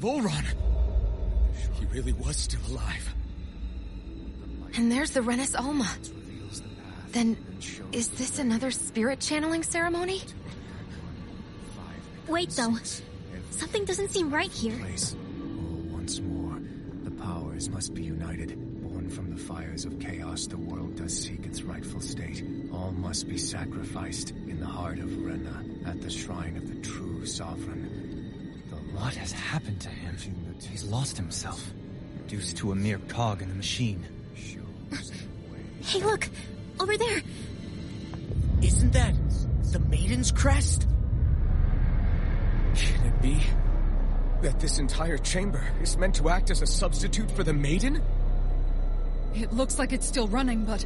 Volron! He really was still alive. And there's the Rena's Alma. Then, is this another spirit channeling ceremony? Wait, though. Something doesn't seem right here. Once more, the powers must be united. Born from the fires of chaos, the world does seek its rightful state. All must be sacrificed in the heart of Rena, at the shrine of the true sovereign. What has happened to him? He's lost himself, reduced to a mere cog in the machine. Hey, look! Over there! Isn't that the Maiden's crest? Can it be that this entire chamber is meant to act as a substitute for the Maiden? It looks like it's still running, but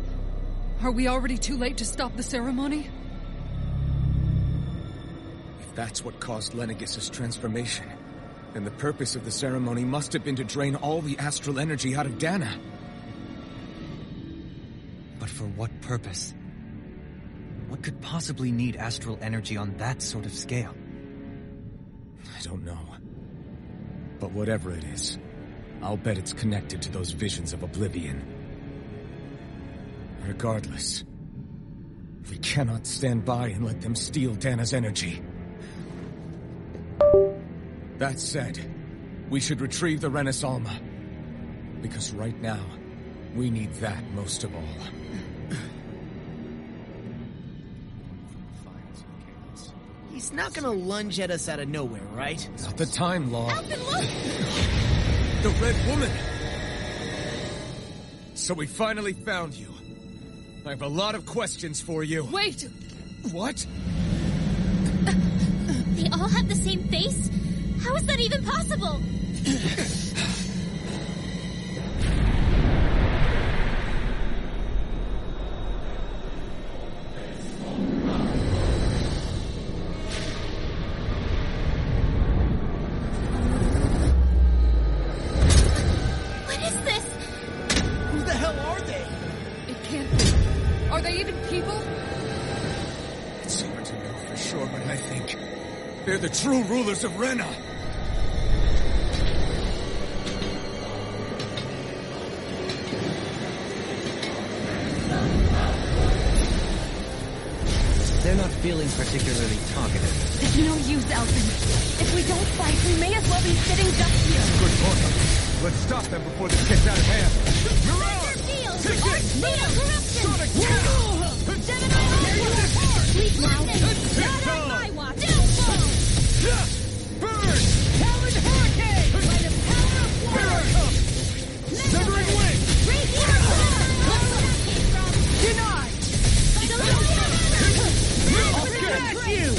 are we already too late to stop the ceremony? If that's what caused Lenegis' transformation, then the purpose of the ceremony must have been to drain all the astral energy out of Dahna. But for what purpose? What could possibly need astral energy on that sort of scale? I don't know. But whatever it is, I'll bet it's connected to those visions of oblivion. Regardless, we cannot stand by and let them steal Dahna's energy. That said, we should retrieve the Rena's Alma. Because right now, we need that most of all. He's not gonna lunge at us out of nowhere, right? Not the time, Law. Alvin, look! The Red Woman! So we finally found you. I have a lot of questions for you. Wait! What? They all have the same face? How is that even possible? What is this? Who the hell are they? It can't be. Are they even people? It's hard to know for sure, but I think they're the true rulers of Rena. They're not feeling particularly talkative. There's no use, Elton. If we don't fight, we may as well be sitting just here. Good point. Let's stop them before this gets out of hand. Sonic Sleep now. Not on my watch. Burn! Taloned Hurricane! By the power of water! Severing Wing! Denied! I'll catch you!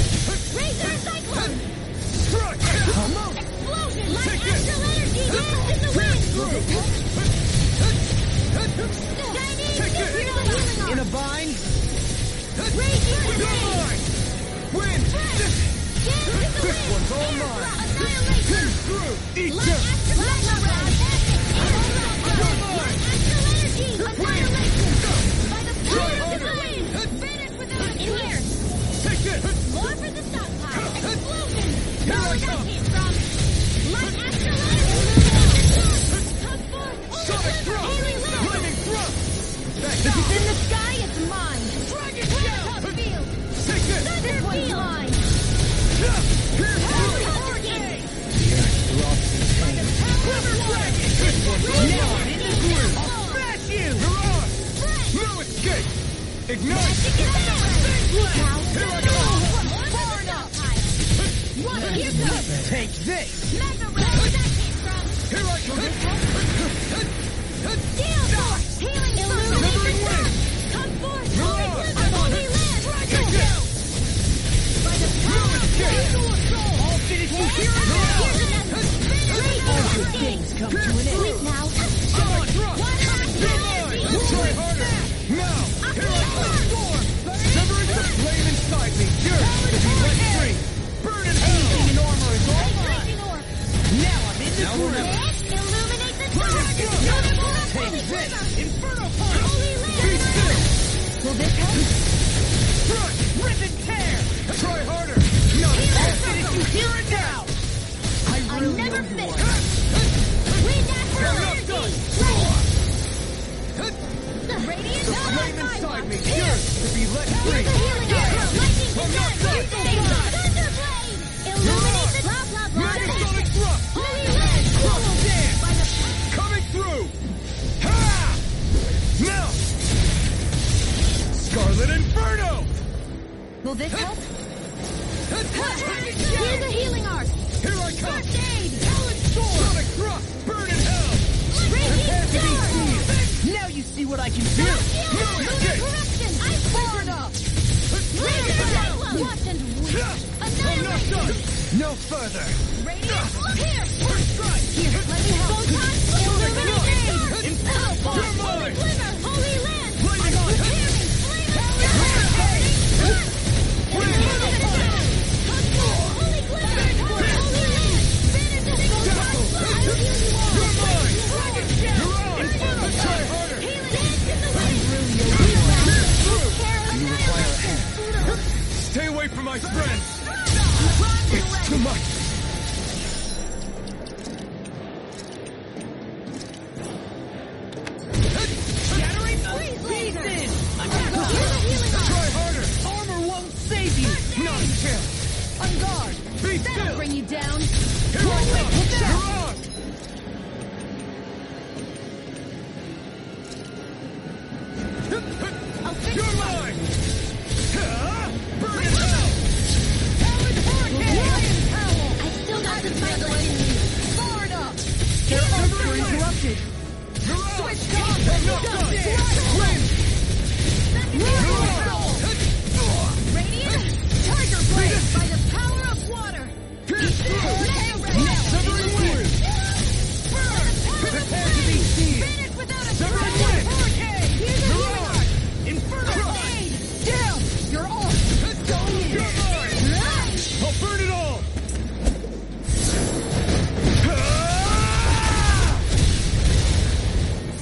Razor Cyclone! Strike! Explosion! Light astral energy! Lost in the wind! Chinese In a bind? Razor Hurricane! Win! This one's all mine! Here's through! Eat Light them! astral energy! Annihilation! By the power of the wind! Finish with us! In here! Take it! More for the stockpile! Explosion! Here I Where that come. came from! Light astral energy! Come forth! Sonic thrust! Healing wind! Lightning thrust! If it's in the sky, it's mine! Dragon Top Field! Take it! Thunder Field! Mine! Here's Power through! Organ! Quiver Dragon! This one's all mine! Smash you! Mirage! No escape! Ignite! Here Here I go! What? Here goes! Take this! Mega Ray! Where that came from? Here I go! Steel Force! Healing Illumination Dust! Come forth! Mirage! Holy Land! Take it! By the power of visual soul! All finished with here and now! All good things come to an end. Sleep now! Sonic thrust! Water astral energy! Try harder! Now! Here I come! Severing the flame inside me! Yours to be let free! Burn in hell! Demon armor is all mine! Breaking orb! Now I'm in the groove! Illuminate the dark! Take this! Inferno Punch! The flame inside me yearns to be let free. I'm not done. Thunderblade! Illuminate the blah blah blah. Megasonic thrust! Holy Land! Swallow dance! Coming through! Ha! Now! Scarlet Inferno! Will this help? Here's a healing arc. Here I come! First aid. Talent Storm! Sonic thrust! Burn in hell! Radiant Star. Now you see what I can do! Lunar corruption. Iceborne. Laser cyclone. Watch and weep. I'm not done! No further! Radiant. Here. First strike! Here. Let me help. Photon. Illuminate. You're Holy mine! Glimmer. Holy Land. Flame I'm on! preparing. Holy Glimmer. Holy Land. Finish this. You're mine! You're on! Try harder! Stay away from my friends! It's too much! Shattering pieces! Try harder! Armor won't save you! Not a chance! On guard! Be That'll still! bring you down! Here I come! You're on! You're mine! Burn in hell! Talent Hurricane! I still got the fight left in me. Forward up! Their arms were interrupted! You're on! Switch I'm guns! not done! Flame! Radiant Tiger Blade by the power of water. Pierce through! Severing wind! Prepare to be seen! Finish without a Severing trace. wind! Hurricane! Here's a healing arc. Inferno! Down! You're off! You're mine! I'll burn it all!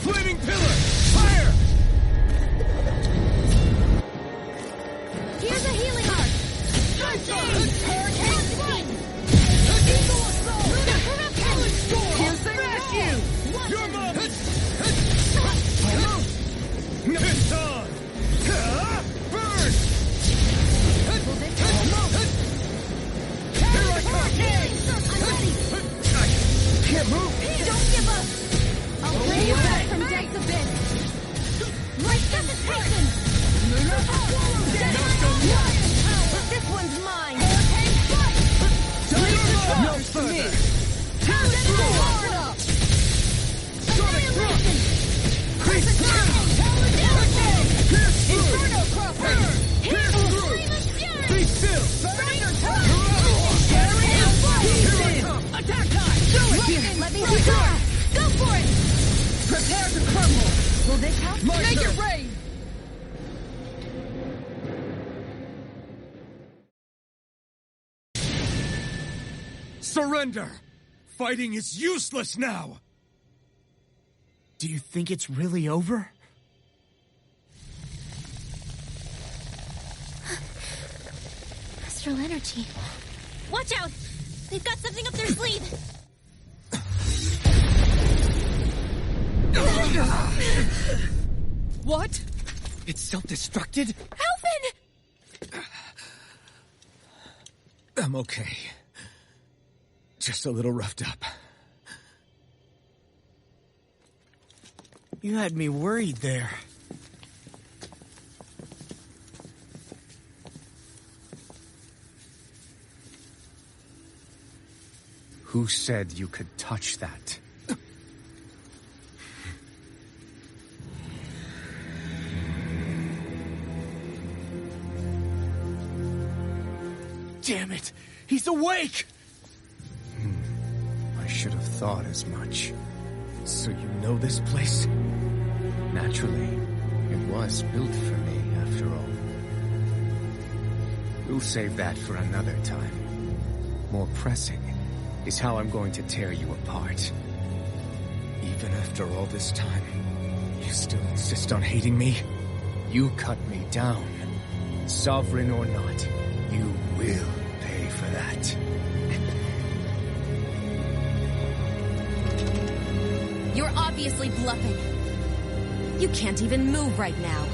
Flaming pillar! Fire! Here's a healing arc. First aid. Hurricane Strike. Eagle Assault. Lunar corruption. Here's the rescue! You're mine! It's on! Burn! Here I come! I'm ready. Can't move! Don't give up. I'll bring you back from depths abyss. Right devastation. This one's mine. Hurricane Strike. No further! Talent Forward up. Annihilation. Crease Hurricane. Inferno Cropper! Pierce through! Flame of Fury. Be still! Spider Here I come! Attack time! Do it! Lightning, let me see that. Go for it. Prepare to crumble! Will this help? My Make turn. it rain! Surrender! Fighting is useless now! Do you think it's really over? Astral energy. Watch out! They've got something up their sleeve. What? It's self-destructed? Alvin! I'm okay. Just a little roughed up. You had me worried there. Who said you could touch that? Damn it! He's awake! I should have thought as much. So you know this place? Naturally, it was built for me, after all. We'll save that for another time. More pressing is how I'm going to tear you apart. Even after all this time, you still insist on hating me? You cut me down. Sovereign or not, you will pay for that. You're obviously bluffing. You can't even move right now.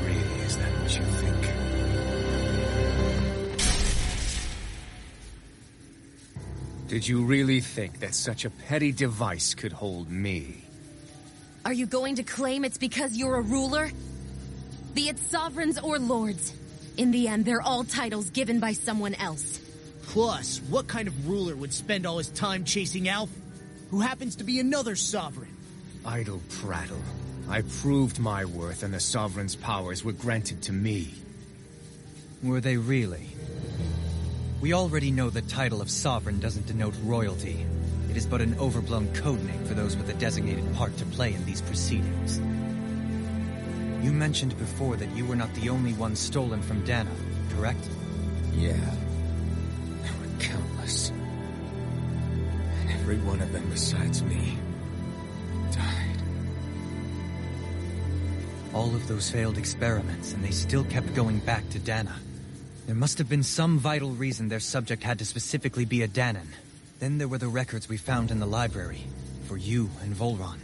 Really, is that what you think? Did you really think that such a petty device could hold me? Are you going to claim it's because you're a ruler? Be it sovereigns or lords. In the end, they're all titles given by someone else. Plus, what kind of ruler would spend all his time chasing Alf, who happens to be another sovereign? Idle prattle. I proved my worth and the sovereign's powers were granted to me. Were they really? We already know the title of sovereign doesn't denote royalty. It is but an overblown codename for those with a designated part to play in these proceedings. You mentioned before that you were not the only one stolen from Dahna, correct? Yeah. There were countless. And every one of them besides me died. All of those failed experiments, and they still kept going back to Dahna. There must have been some vital reason their subject had to specifically be a Dahnan. Then there were the records we found in the library, for you and Volron.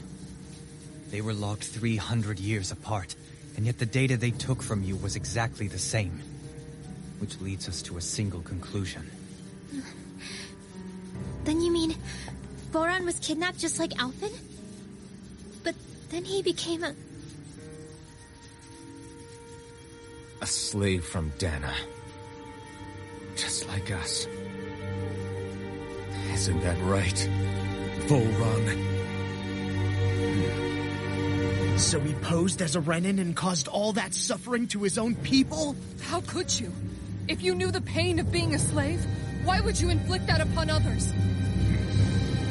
They were logged 300 years apart, and yet the data they took from you was exactly the same. Which leads us to a single conclusion. Then you mean Volron was kidnapped just like Alphen? But then he became A slave from Dahna. Just like us. Isn't that right, Volron? So he posed as a Renan and caused all that suffering to his own people? How could you? If you knew the pain of being a slave, why would you inflict that upon others?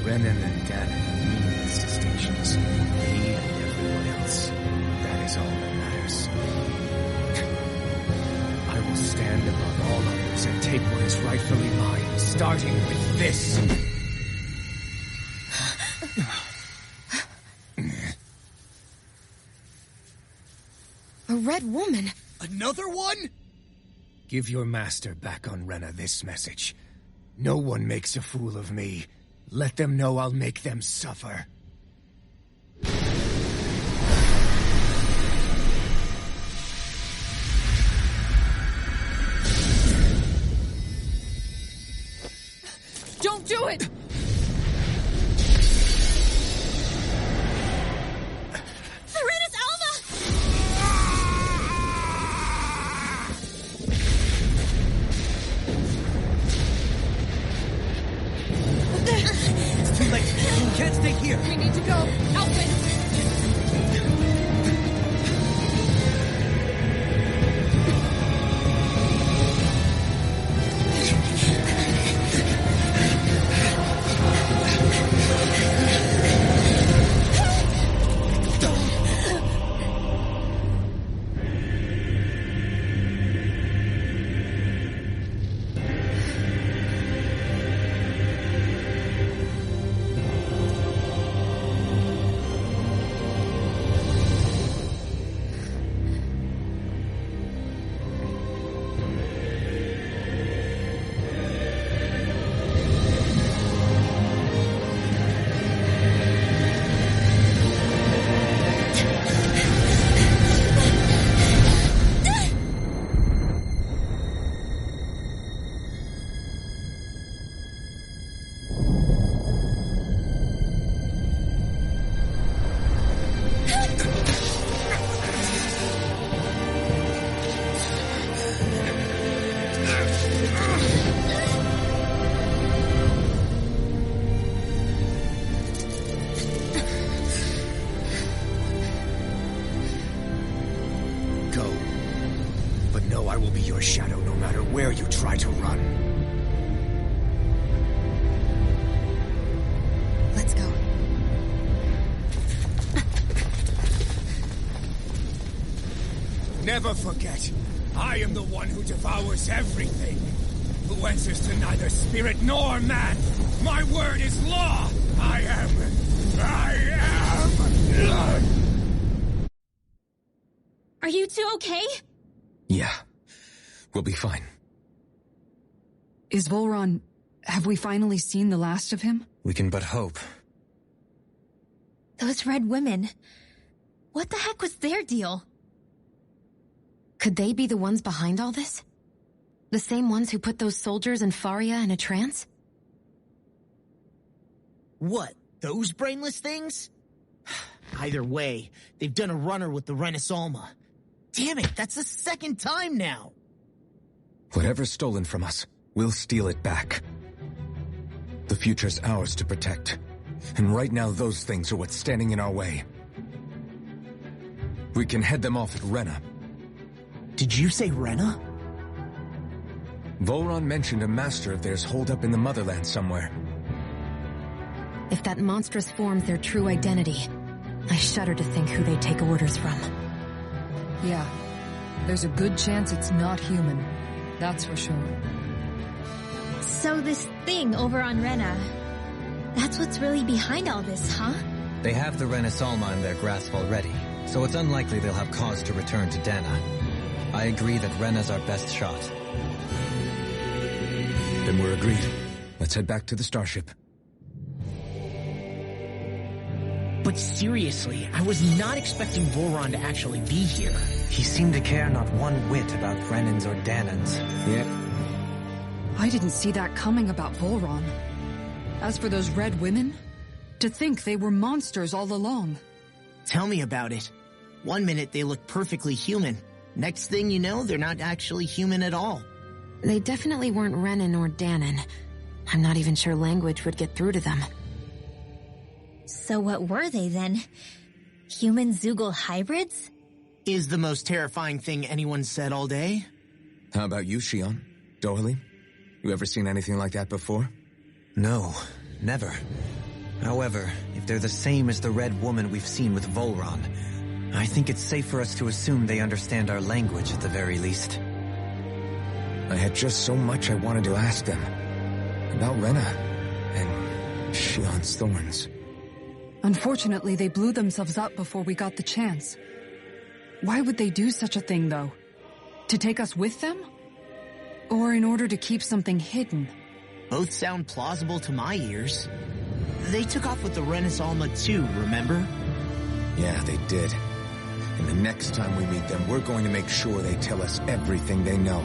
Renan and Dahna have meaningless distinctions. Me and everyone else. That is all that matters. I will stand above all others and take what is rightfully mine, starting with this. A red woman? Another one? Give your master back on Rena this message. No one makes a fool of me. Let them know I'll make them suffer. Don't do it! Serenus Alma! It's too late. You can't stay here. We need to go. Alphen! I will be your shadow no matter where you try to run. Let's go. Never forget, I am the one who devours everything. Who answers to neither spirit nor man. My word is law. I am. Are you two okay? Yeah. We'll be fine. Is Volron... Have we finally seen the last of him? We can but hope. Those red women. What the heck was their deal? Could they be the ones behind all this? The same ones who put those soldiers in Faria in a trance? What, those brainless things? Either way, they've done a runner with the Renasalma. Damn it, that's the second time now! Whatever's stolen from us, we'll steal it back. The future's ours to protect. And right now those things are what's standing in our way. We can head them off at Rena. Did you say Rena? Volron mentioned a master of theirs holed up in the motherland somewhere. If that monstrous form's their true identity, I shudder to think who they take orders from. Yeah. There's a good chance it's not human. That's for sure. So this thing over on Rena, that's what's really behind all this, huh? They have the Renasalma in their grasp already, so it's unlikely they'll have cause to return to Dahna. I agree that Rena's our best shot. Then we're agreed. Let's head back to the starship. But seriously, I was not expecting Volron to actually be here. He seemed to care not one whit about Renans or Dahnans. Yeah. I didn't see that coming about Volron. As for those red women, to think they were monsters all along. Tell me about it. One minute they look perfectly human. Next thing you know, they're not actually human at all. They definitely weren't Renan or Dahnan. I'm not even sure language would get through to them. So what were they then? Human Zoogle hybrids? Is the most terrifying thing anyone said all day. How about you, Shion? Dohaly? You ever seen anything like that before? No, never. However, if they're the same as the red woman we've seen with Volron, I think it's safe for us to assume they understand our language at the very least. I had just so much I wanted to ask them. About Rena and Shion's thorns. Unfortunately, they blew themselves up before we got the chance. Why would they do such a thing, though? To take us with them? Or in order to keep something hidden? Both sound plausible to my ears. They took off with the Renasalma too, remember? Yeah, they did. And the next time we meet them, we're going to make sure they tell us everything they know.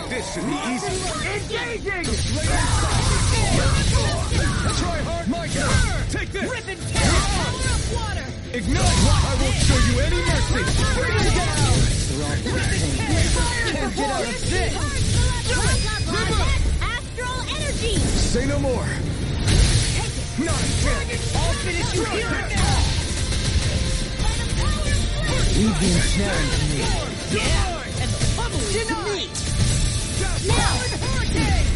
This should be easy. Engaging! Try hard, my God! Take this! Rip and tear! water! Ignite! I won't show you any mercy! Bring it down! Can't get out of this! That's astral energy! Say no more! Not a chance! I'll finish you here and now! Leave the ensnaring to me. Yeah, and pummel it to me! Now!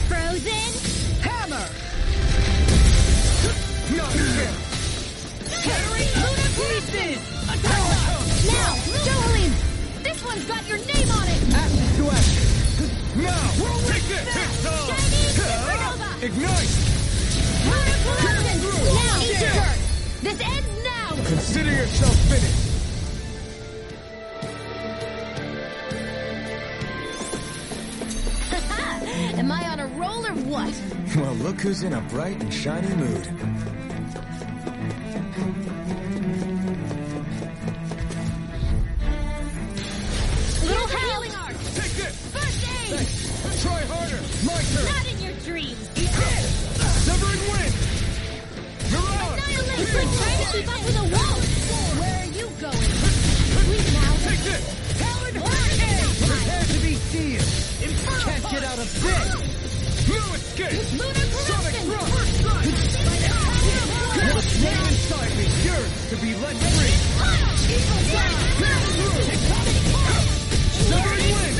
Frozen! Hammer! Not a chance! Shattering Luna pieces! Now! Jolene! This one's got your name on it! Ashes to ashes! Now! Take this! Shiny Supernova! Ignite! Lunar collision! Now! Eat your dirt! This ends now! Consider yourself finished! Am I on a roll or what? Well, look who's in a bright and shiny mood. Little healing art! Take this! First aid! Try harder! My turn! Not in your dreams! Severing wind! Mirage! Annihilation! Trying to keep up with a wall! Where are you going? Please now! Take this! Talon Hurricane! Prepare to be sealed! Can't get out of this! No escape! Lunar Sonic corruption! thrust! You're the flame inside me, yours to be let free! Severing wind!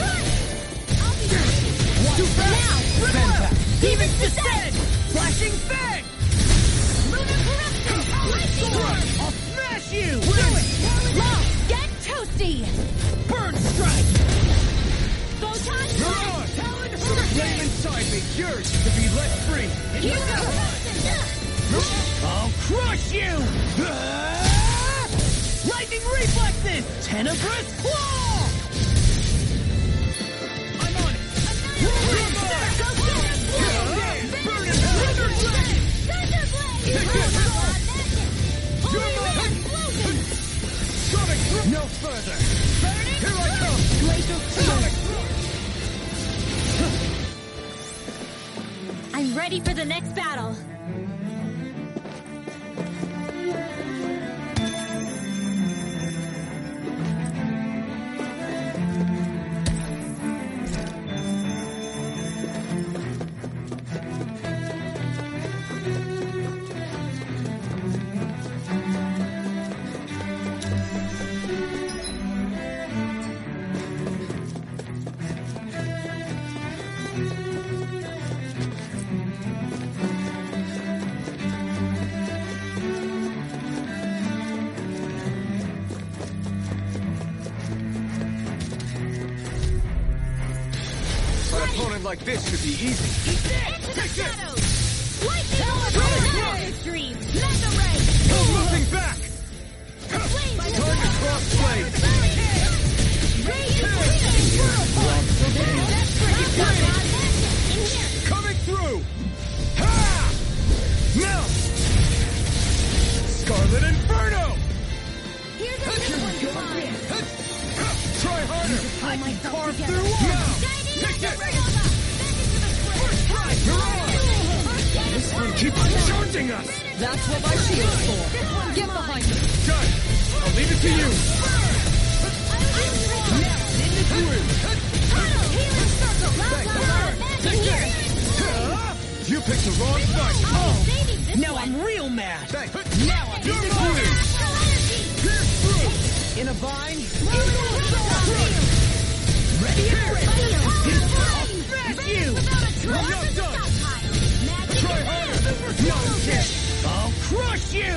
Too fast! Now! Fantastic! Demons descend! Flashing Fang! Lunar corruption! Lightning storm! I'll smash you! Do it! Now! Get toasty! Burn Strike! Photon Mirage! Talon The flame Hurricane! inside me, yours to be let free! Here we go! I'll crush you! Lightning reflexes! Tenebrous Claw! I'm on it! Sonic thrust! No further! Here I come! Sonic thrust! I'm ready for the next battle. An opponent like this should be easy. Into the shadows! Lightning orb! Dream! Mega ray! No looking back! Flame! Time to cross blades! Coming through! Ha! Now! Scarlet Inferno! Here's a new one to find! Try harder! I can carve Now! Take this! This one keeps charging us! That's what my shield's for. Get behind me. Done! I'll leave it to you! You picked the wrong fight! Now I'm real mad! Now I'm in the Pierce through! In a bind? Ready and ready! Smash you! I'm not done! Try harder! No shit! I'll crush you!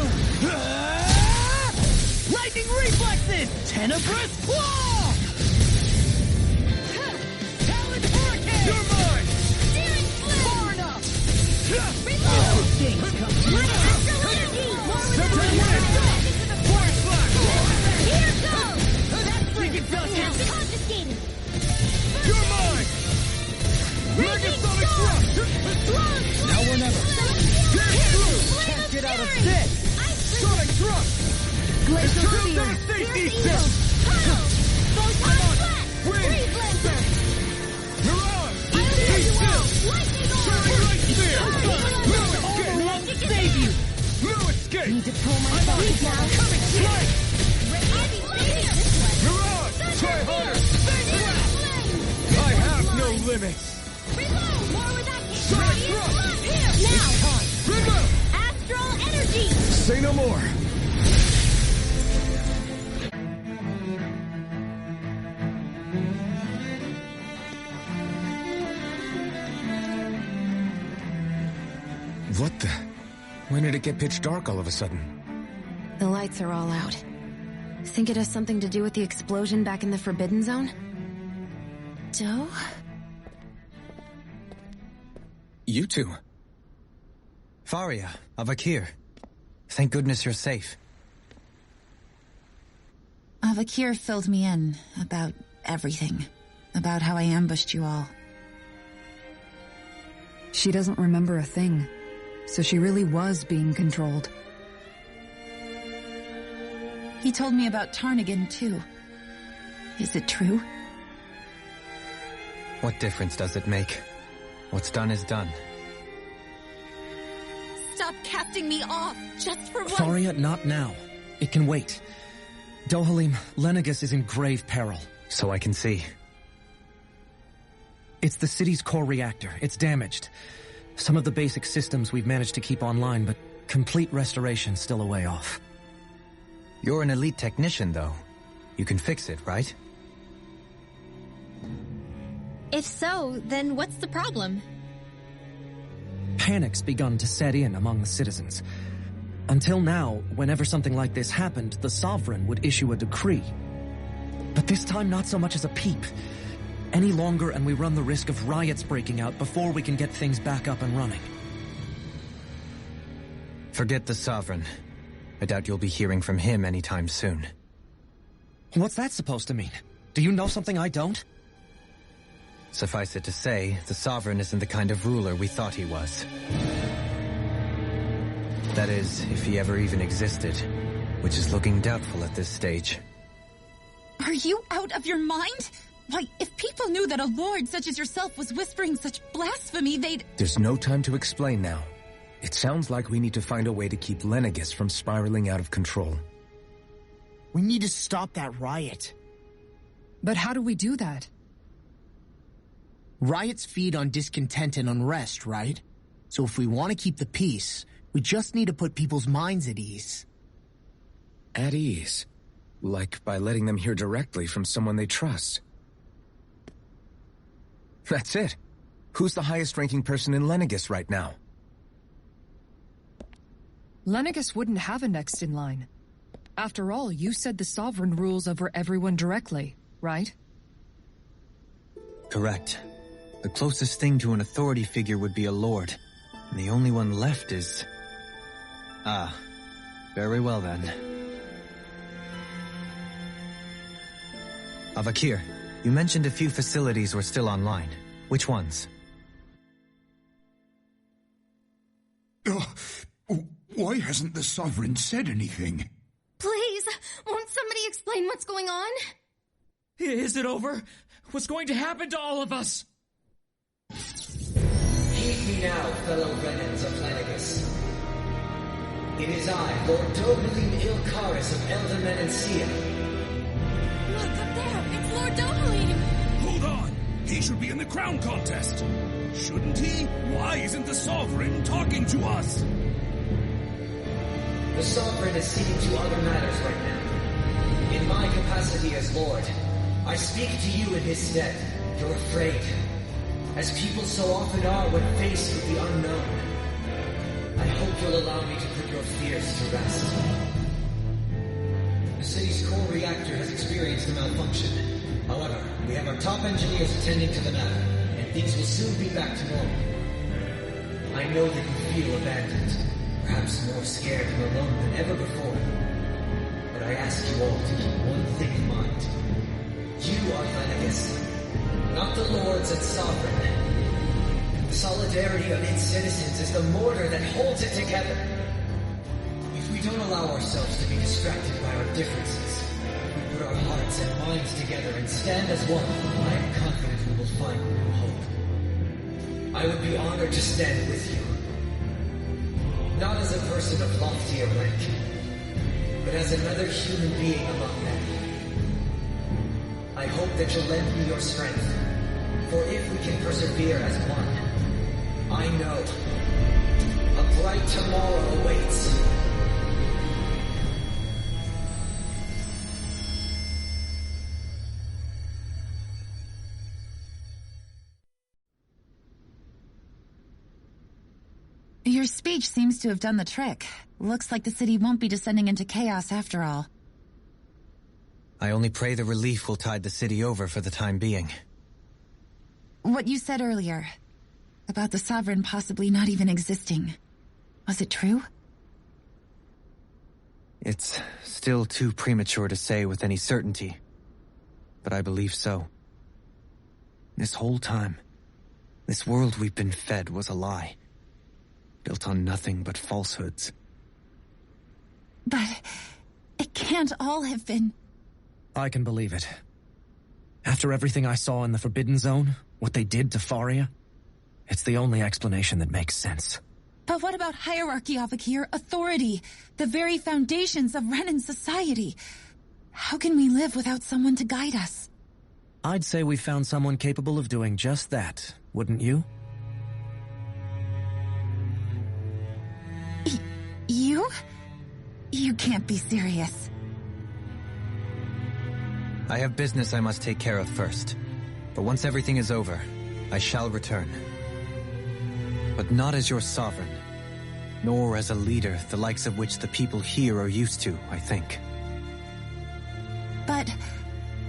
Lightning reflexes! Tenebrous Claw! Talon Hurricane! You're mine! Far enough! Things come to Severing wind! Flash flash! Here goes! Freaking Falcon! Confiscated! You're mine! Megasonic thrust! Now or never! Pierce through! Can't get out of this! Sonic thrust! Glacial Eternal Spear. devastation! Wind! Mirage! Be still! Turning right spear! No escape! Save you! No escape! Need to pull my body down. limits! Reload! More with that Sonic thrust! Here! Now! Rinwell! Astral energy! Say no more! What the? When did it get pitch dark all of a sudden? The lights are all out. Think it has something to do with the explosion back in the Forbidden Zone? Joe? You two. Faria, Avakir. Thank goodness you're safe. Avakir filled me in about everything. About how I ambushed you all. She doesn't remember a thing, so she really was being controlled. He told me about Tarnigan, too. Is it true? What difference does it make? What's done is done. Stop casting me off, just for once! Faria, not now. It can wait. Dohalim, Lenegus is in grave peril. So I can see. It's the city's core reactor. It's damaged. Some of the basic systems we've managed to keep online, but complete restoration's still a way off. You're an elite technician, though. You can fix it, right? If so, then what's the problem? Panic's begun to set in among the citizens. Until now, whenever something like this happened, the Sovereign would issue a decree. But this time, not so much as a peep. Any longer and we run the risk of riots breaking out before we can get things back up and running. Forget the Sovereign. I doubt you'll be hearing from him anytime soon. What's that supposed to mean? Do you know something I don't? Suffice it to say, the Sovereign isn't the kind of ruler we thought he was. That is, if he ever even existed, which is looking doubtful at this stage. Are you out of your mind? Why, if people knew that a lord such as yourself was whispering such blasphemy, they'd... There's no time to explain now. It sounds like we need to find a way to keep Lenegus from spiraling out of control. We need to stop that riot. But how do we do that? Riots feed on discontent and unrest, right? So if we want to keep the peace, we just need to put people's minds at ease. At ease? Like by letting them hear directly from someone they trust. That's it. Who's the highest-ranking person in Lenegus right now? Lenegus wouldn't have a next in line. After all, you said the Sovereign rules over everyone directly, right? Correct. The closest thing to an authority figure would be a lord. And the only one left is... Ah. Very well then. Avakir, you mentioned a few facilities were still online. Which ones? Why hasn't the Sovereign said anything? Please, won't somebody explain what's going on? Is it over? What's going to happen to all of us? Heed me now, fellow remnants of Lenegus. It is I, Lord Dohalim Ilkaris of Elderman and Sia. Look up there, it's Lord Dohalim! Hold on! He should be in the crown contest! Shouldn't he? Why isn't the Sovereign talking to us? The Sovereign is seeing to other matters right now. In my capacity as Lord, I speak to you in his stead. You're afraid, as people so often are when faced with the unknown. I hope you'll allow me to put your fears to rest. The city's core reactor has experienced a malfunction. However, we have our top engineers attending to the matter, and things will soon be back to normal. I know that you feel abandoned, perhaps more scared and alone than ever before. But I ask you all to keep one thing in mind. You are Lenegus, not the lords and sovereign. The solidarity of its citizens is the mortar that holds it together. If we don't allow ourselves to be distracted by our differences, if we put our hearts and minds together and stand as one, I am confident we will find new hope. I would be honored to stand with you. Not as a person of loftier rank, but as another human being among them. I hope that you'll lend me your strength, For if we can persevere as one, I know a bright tomorrow awaits. Your speech seems to have done the trick. Looks like the city won't be descending into chaos after all. I only pray the relief will tide the city over for the time being. What you said earlier, about the Sovereign possibly not even existing, was it true? It's still too premature to say with any certainty, but I believe so. This whole time, this world we've been fed was a lie, built on nothing but falsehoods. But it can't all have been... I can believe it. After everything I saw in the Forbidden Zone, what they did to Faria, it's the only explanation that makes sense. But what about hierarchy, Avakir? Authority? The very foundations of Renan society? How can we live without someone to guide us? I'd say we found someone capable of doing just that, wouldn't you? You? You can't be serious. I have business I must take care of first. But once everything is over, I shall return. But not as your sovereign, nor as a leader the likes of which the people here are used to, I think. But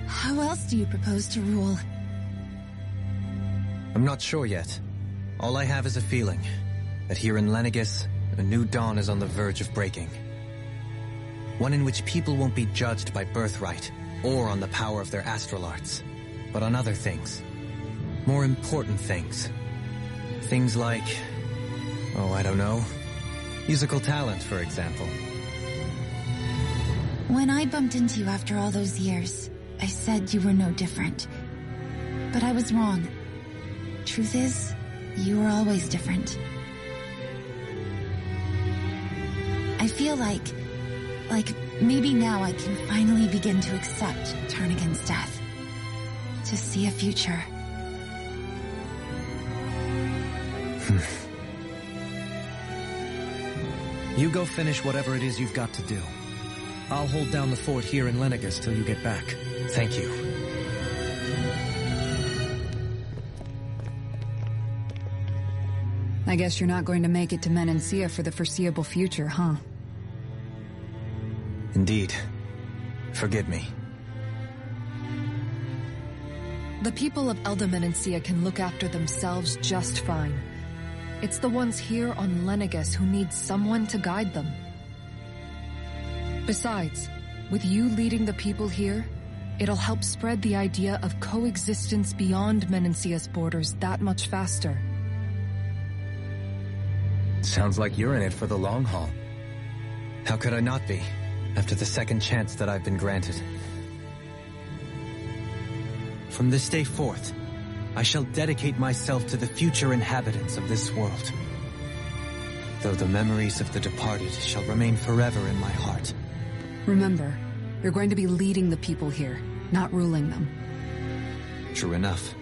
how else do you propose to rule? I'm not sure yet. All I have is a feeling that here in Lenegis, a new dawn is on the verge of breaking. One in which people won't be judged by birthright or on the power of their astral arts, but on other things. More important things. Things like, oh, I don't know, musical talent, for example. When I bumped into you after all those years, I said you were no different. But I was wrong. Truth is, you were always different. I feel like maybe now I can finally begin to accept Tarnigan's death. To see a future. You go finish whatever it is you've got to do. I'll hold down the fort here in Lenegis till you get back. Thank you. I guess you're not going to make it to Menancia for the foreseeable future, huh? Indeed. Forgive me. The people of Elda Menancia can look after themselves just fine. It's the ones here on Lenegis who need someone to guide them. Besides, with you leading the people here, it'll help spread the idea of coexistence beyond Menancia's borders that much faster. Sounds like you're in it for the long haul. How could I not be, after the second chance that I've been granted? From this day forth, I shall dedicate myself to the future inhabitants of this world. Though the memories of the departed shall remain forever in my heart. Remember, you're going to be leading the people here, not ruling them. True enough.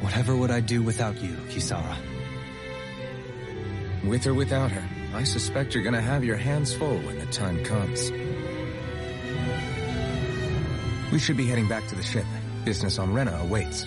Whatever would I do without you, Kisara? With or without her, I suspect you're gonna have your hands full when the time comes. We should be heading back to the ship. Business on Rena awaits.